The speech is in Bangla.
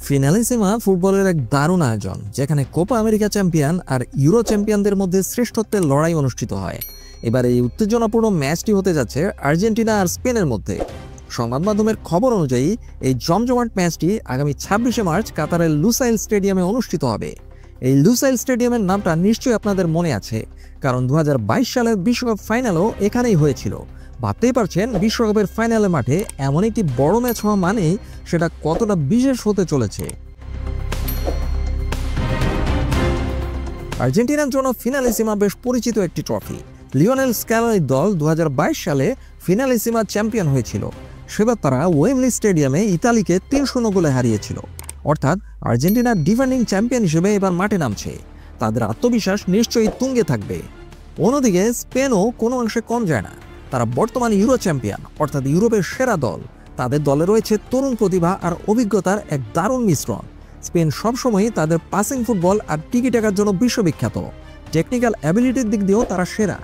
ফিনালিসিমা ফুটবলের এক দারুণ আয়োজন, যেখানে কোপা আমেরিকা চ্যাম্পিয়ন আর ইউরো চ্যাম্পিয়নদের মধ্যে শ্রেষ্ঠত্বের লড়াই অনুষ্ঠিত হয়। এবার এই উত্তেজনাপূর্ণ ম্যাচটি হতে যাচ্ছে আর্জেন্টিনা আর স্পেনের মধ্যে। সংবাদ মাধ্যমের খবর অনুযায়ী এই জমজমাট ম্যাচটি আগামী 26শে মার্চ কাতারের লুসাইল স্টেডিয়ামে অনুষ্ঠিত হবে। এই লুসাইল স্টেডিয়ামের নামটা নিশ্চয়ই আপনাদের মনে আছে, কারণ 2022 সালের বিশ্বকাপ ফাইনালও এখানেই হয়েছিল। ভাবতেই পারছেন বিশ্বকাপের ফাইনালের মাঠে এমন একটি বড় ম্যাচ হওয়া মানেই সেটা কতটা বিশেষ হতে চলেছে। আর্জেন্টিনার জন্য ফিনালিসিমা বেশ পরিচিত একটি ট্রফি। লিওনেল স্ক্যালোনির দল 2022 সালে ফিনালিসিমা চ্যাম্পিয়ন হয়েছিল। সেবার তারা ওয়েমলি স্টেডিয়ামে ইতালিকে 3-0 গোলে হারিয়েছিল। অর্থাৎ আর্জেন্টিনার ডিফেন্ডিং চ্যাম্পিয়ন হিসেবে এবার মাঠে নামছে। তাদের আত্মবিশ্বাস নিশ্চয়ই তুঙ্গে থাকবে। অন্যদিকে স্পেনও কোনো অংশে কম যায় না। তারা বর্তমান ইউরো চ্যাম্পিয়ন, অর্থাৎ ইউরোপের সেরা দল। তাদের দলে রয়েছে তরুণ প্রতিভা আর অভিজ্ঞতার এক দারুণ মিশ্রণ। স্পেন সবসময়ই তাদের পাসিং ফুটবল আর টিকি টাকার জন্য বিশ্ববিখ্যাত। টেকনিক্যাল অ্যাবিলিটির দিক দিয়েও তারা সেরা।